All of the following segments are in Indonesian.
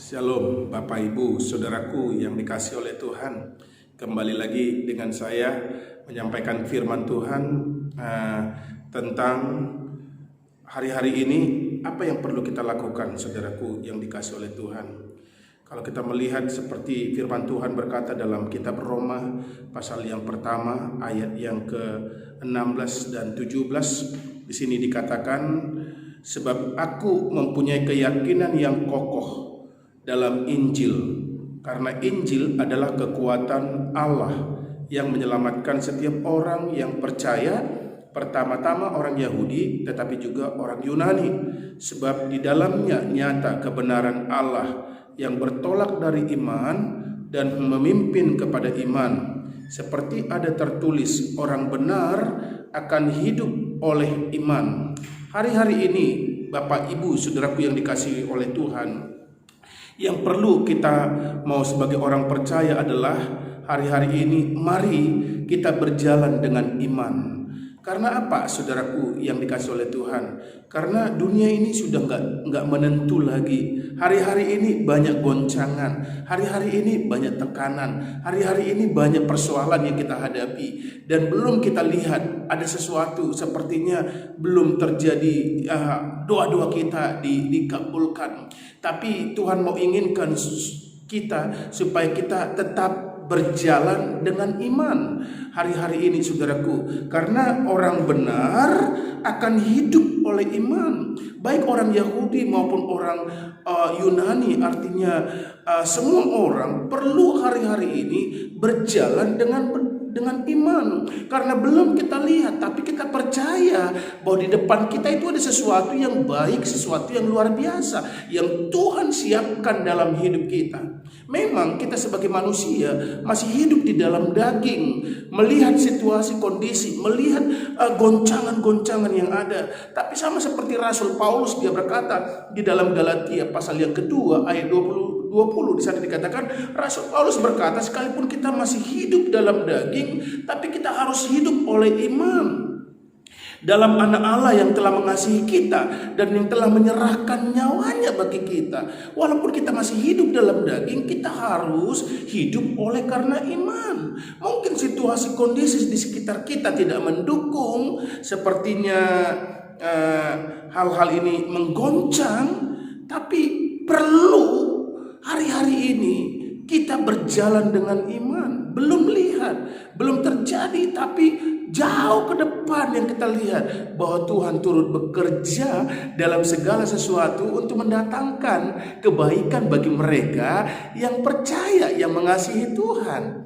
Shalom Bapak Ibu Saudaraku yang dikasihi oleh Tuhan. Kembali lagi dengan saya menyampaikan firman Tuhan tentang hari-hari ini apa yang perlu kita lakukan, saudaraku yang dikasihi oleh Tuhan. Kalau kita melihat seperti firman Tuhan berkata dalam kitab Roma pasal yang pertama ayat yang ke-16 dan 17, di sini dikatakan, sebab aku mempunyai keyakinan yang kokoh dalam Injil, karena Injil adalah kekuatan Allah yang menyelamatkan setiap orang yang percaya, pertama-tama orang Yahudi tetapi juga orang Yunani, sebab di dalamnya nyata kebenaran Allah yang bertolak dari iman dan memimpin kepada iman, seperti ada tertulis, orang benar akan hidup oleh iman. Hari-hari ini Bapak Ibu Saudaraku yang dikasihi oleh Tuhan, yang perlu kita mau sebagai orang percaya adalah hari-hari ini mari kita berjalan dengan iman. Karena apa, saudaraku yang dikasihi oleh Tuhan? Karena dunia ini sudah nggak menentu lagi. Hari-hari ini banyak goncangan, hari-hari ini banyak tekanan, hari-hari ini banyak persoalan yang kita hadapi, dan belum kita lihat ada sesuatu sepertinya belum terjadi, doa-doa kita dikabulkan. Tapi Tuhan mau inginkan kita supaya kita tetap berjalan dengan iman hari-hari ini, saudaraku, karena orang benar akan hidup oleh iman, baik orang Yahudi maupun orang Yunani. Artinya semua orang perlu hari-hari ini berjalan dengan iman, karena belum kita lihat tapi kita percaya bahwa di depan kita itu ada sesuatu yang baik, sesuatu yang luar biasa yang Tuhan siapkan dalam hidup kita. Memang kita sebagai manusia masih hidup di dalam daging, melihat situasi, kondisi, melihat goncangan-goncangan yang ada. Tapi sama seperti Rasul Paulus, dia berkata di dalam Galatia pasal yang kedua ayat 20 di sana dikatakan, Rasul Paulus berkata, sekalipun kita masih hidup dalam daging, tapi kita harus hidup oleh iman dalam anak Allah yang telah mengasihi kita dan yang telah menyerahkan nyawanya bagi kita. Walaupun kita masih hidup dalam daging, kita harus hidup oleh karena iman. Mungkin situasi kondisi di sekitar kita tidak mendukung, sepertinya hal-hal ini menggoncang, tapi perlu hari-hari ini kita berjalan dengan iman. Belum lihat, belum terjadi, tapi jauh ke depan yang kita lihat bahwa Tuhan turut bekerja dalam segala sesuatu untuk mendatangkan kebaikan bagi mereka yang percaya, yang mengasihi Tuhan.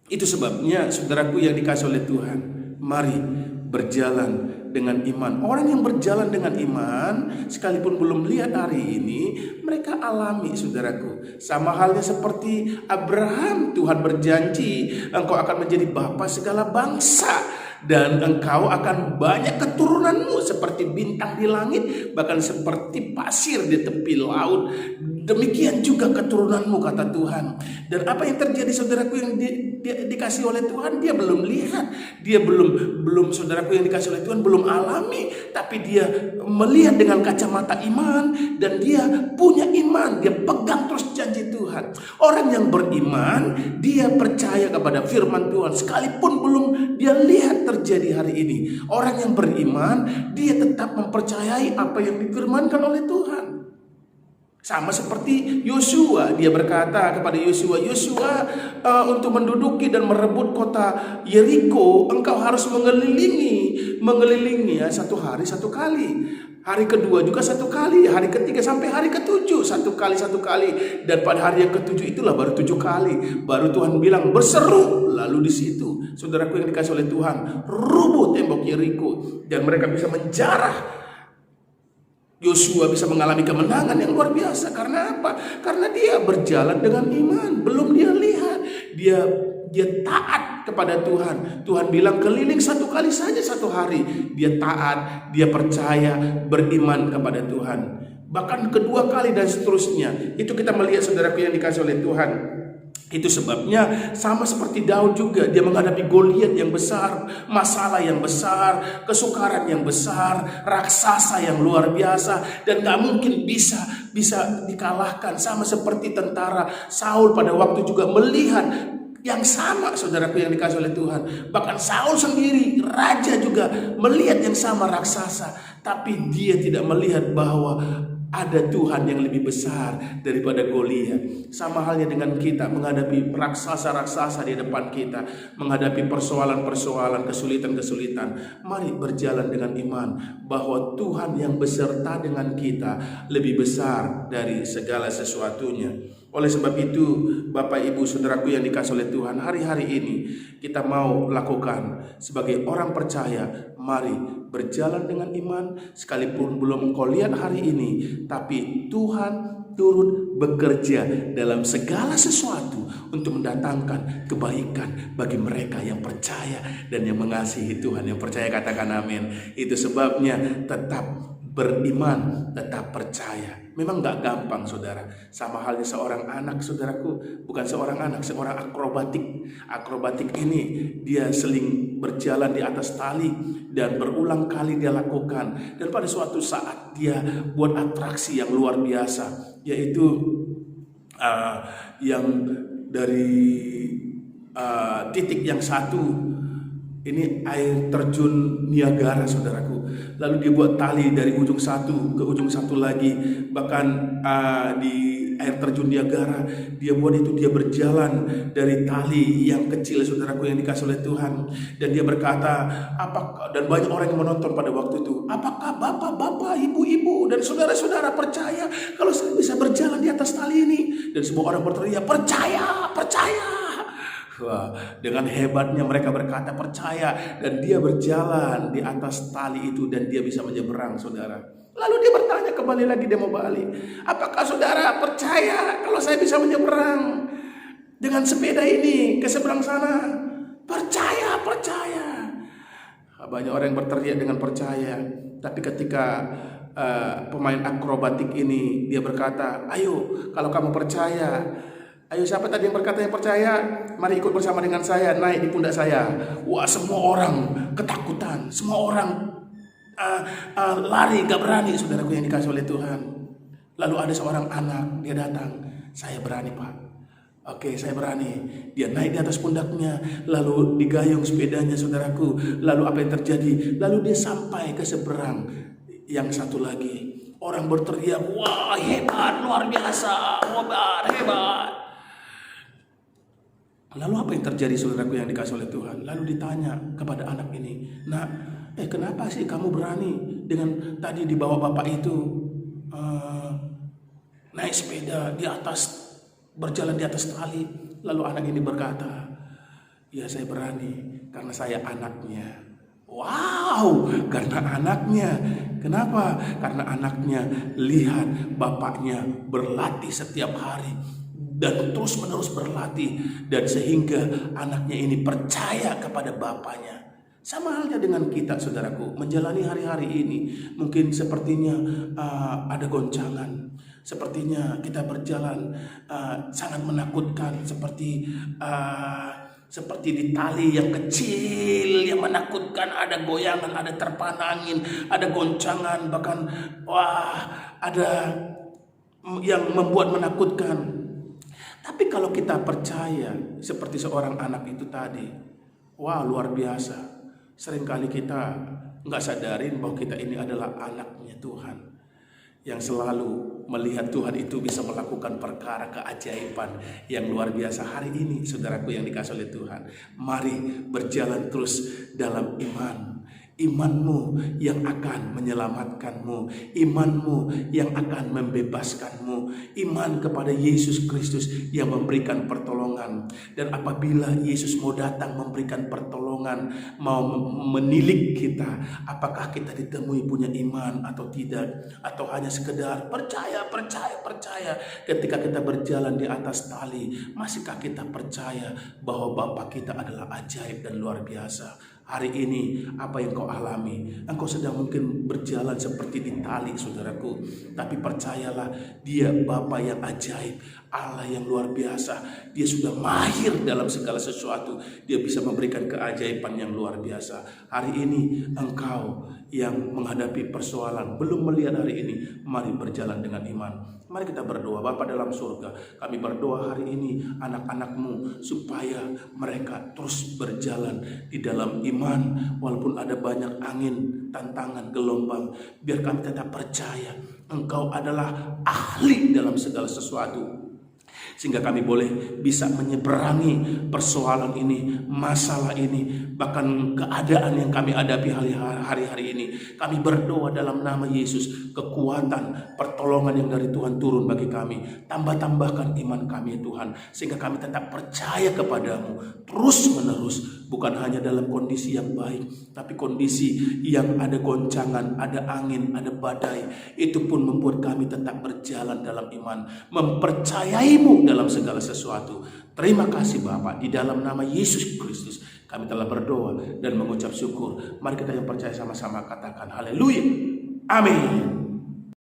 Itu sebabnya, saudaraku yang dikasihi oleh Tuhan, mari berjalan dengan iman. Orang yang berjalan dengan iman, sekalipun belum lihat hari ini, mereka alami, saudaraku. Sama halnya seperti Abraham, Tuhan berjanji, engkau akan menjadi bapa segala bangsa, dan engkau akan banyak keturunanmu seperti bintang di langit, bahkan seperti pasir di tepi laut. Demikian juga keturunanmu, kata Tuhan. Dan apa yang terjadi, saudaraku yang dikasih oleh Tuhan, dia belum lihat, dia belum saudaraku yang dikasih oleh Tuhan belum alami, tapi dia melihat dengan kacamata iman, dan dia punya iman, dia pegang terus janji Tuhan. Orang yang beriman, dia percaya kepada firman Tuhan sekalipun belum dia lihat terjadi hari ini. Orang yang beriman, dia tetap mempercayai apa yang difirmankan oleh Tuhan. Sama seperti Yosua, dia berkata kepada Yosua, untuk menduduki dan merebut kota Yeriko, engkau harus mengelilingi ya, satu hari satu kali, hari kedua juga satu kali, hari ketiga sampai hari ketujuh satu kali, dan pada hari yang ketujuh itulah baru 7 kali, baru Tuhan bilang berseru. Lalu di situ, saudaraku yang dikasih oleh Tuhan, rubuh tembok Yeriko, dan mereka bisa menjarah. Yosua bisa mengalami kemenangan yang luar biasa. Karena apa? Karena dia berjalan dengan iman. Belum dia lihat, dia taat kepada Tuhan. Tuhan bilang keliling 1 kali saja satu hari, dia taat, dia percaya, beriman kepada Tuhan. Bahkan kedua kali dan seterusnya. Itu kita melihat, saudaraku yang dikasih oleh Tuhan, Itu sebabnya sama seperti Daud juga, dia menghadapi Goliat yang besar, masalah yang besar, kesukaran yang besar, raksasa yang luar biasa, dan gak mungkin bisa dikalahkan. Sama seperti tentara Saul pada waktu juga melihat yang sama, saudaraku yang dikasih oleh Tuhan. Bahkan Saul sendiri, raja juga melihat yang sama, raksasa, tapi dia tidak melihat bahwa ada Tuhan yang lebih besar daripada Goliat. Sama halnya dengan kita menghadapi raksasa-raksasa di depan kita, menghadapi persoalan-persoalan, kesulitan-kesulitan. Mari berjalan dengan iman bahwa Tuhan yang beserta dengan kita lebih besar dari segala sesuatunya. Oleh sebab itu, Bapak Ibu Saudaraku yang dikasih oleh Tuhan, hari-hari ini kita mau lakukan sebagai orang percaya. Mari berjalan dengan iman, sekalipun belum engkau lihat hari ini, tapi Tuhan turut bekerja dalam segala sesuatu untuk mendatangkan kebaikan bagi mereka yang percaya dan yang mengasihi Tuhan. Yang percaya katakan amin. Itu sebabnya tetap beriman, tetap percaya. Memang gak gampang, saudara. Sama halnya seorang anak, saudaraku, bukan seorang anak, seorang akrobatik. Akrobatik ini dia seling berjalan di atas tali dan berulang kali dia lakukan. Dan pada suatu saat dia buat atraksi yang luar biasa, yaitu yang dari titik yang satu. Ini air terjun Niagara, saudaraku. Lalu dia buat tali dari ujung satu ke ujung satu lagi. Bahkan di air terjun Niagara, dia buat itu, dia berjalan dari tali yang kecil, saudaraku yang dikasih oleh Tuhan. Dan dia berkata, dan banyak orang yang menonton pada waktu itu. Apakah bapak-bapak, ibu-ibu, dan saudara-saudara percaya kalau saya bisa berjalan di atas tali ini? Dan semua orang berteriak, percaya, percaya. Wah, dengan hebatnya mereka berkata percaya, dan dia berjalan di atas tali itu dan dia bisa menyeberang, saudara. Lalu dia bertanya kembali lagi, dia mau balik. Apakah saudara percaya kalau saya bisa menyeberang dengan sepeda ini ke seberang sana? Percaya, percaya. Banyak orang yang berteriak dengan percaya. Tapi ketika pemain akrobatik ini dia berkata, ayo kalau kamu percaya. Ayo, siapa tadi yang berkata yang percaya? Mari ikut bersama dengan saya, naik di pundak saya. Wah, semua orang ketakutan, semua orang lari, gak berani, saudaraku yang dikasih oleh Tuhan. Lalu ada seorang anak, dia datang. Saya berani, Pak. Oke, saya berani. Dia naik di atas pundaknya, lalu digayung sepedanya, saudaraku. Lalu apa yang terjadi? Lalu dia sampai ke seberang yang satu lagi. Orang berteriak, wah hebat, luar biasa, hebat. Lalu apa yang terjadi, saudaraku yang dikasih oleh Tuhan? Lalu ditanya kepada anak ini, nah, kenapa sih kamu berani dengan tadi dibawa bapak itu naik sepeda di atas, berjalan di atas tali? Lalu anak ini berkata, ya saya berani karena saya anaknya. Wow, karena anaknya. Kenapa? Karena anaknya lihat bapaknya berlatih setiap hari dan terus menerus berlatih, dan sehingga anaknya ini percaya kepada bapaknya. Sama halnya dengan kita, saudaraku, menjalani hari-hari ini. Mungkin sepertinya ada goncangan, sepertinya kita berjalan sangat menakutkan, seperti di tali yang kecil yang menakutkan, ada goyangan, ada terpaan angin, ada goncangan, bahkan ada yang membuat menakutkan. Tapi kalau kita percaya seperti seorang anak itu tadi, wah luar biasa. Seringkali kita nggak sadarin bahwa kita ini adalah anaknya Tuhan, yang selalu melihat Tuhan itu bisa melakukan perkara keajaiban yang luar biasa. Hari ini, saudaraku yang dikasih oleh Tuhan, mari berjalan terus dalam iman. Imanmu yang akan menyelamatkanmu, imanmu yang akan membebaskanmu, iman kepada Yesus Kristus yang memberikan pertolongan. Dan apabila Yesus mau datang memberikan pertolongan, mau menilik kita, apakah kita ditemui punya iman atau tidak, atau hanya sekedar percaya. Ketika kita berjalan di atas tali, masihkah kita percaya bahwa Bapa kita adalah ajaib dan luar biasa? hari ini apa yang kau alami. Engkau sedang mungkin berjalan seperti di tali, saudaraku, tapi percayalah, Dia Bapa yang ajaib, Allah yang luar biasa. Dia sudah mahir dalam segala sesuatu. Dia bisa memberikan keajaiban yang luar biasa. Hari ini engkau yang menghadapi persoalan, belum melihat hari ini, mari berjalan dengan iman. Mari kita berdoa. Bapa dalam surga, kami berdoa hari ini anak-anak-Mu supaya mereka terus berjalan di dalam iman, walaupun ada banyak angin, tantangan, gelombang. Biar kami tetap percaya Engkau adalah ahli dalam segala sesuatu, sehingga kami boleh bisa menyeberangi persoalan ini, masalah ini, bahkan keadaan yang kami hadapi hari-hari ini. Kami berdoa dalam nama Yesus, kekuatan, pertolongan yang dari Tuhan turun bagi kami. Tambah-tambahkan iman kami Tuhan, sehingga kami tetap percaya kepadamu terus menerus, bukan hanya dalam kondisi yang baik, tapi kondisi yang ada goncangan, ada angin, ada badai. Itu pun membuat kami tetap berjalan dalam iman, mempercayaimu dalam segala sesuatu. Terima kasih Bapa, di dalam nama Yesus Kristus kami telah berdoa dan mengucap syukur. Mari kita yang percaya sama-sama katakan haleluya, amin.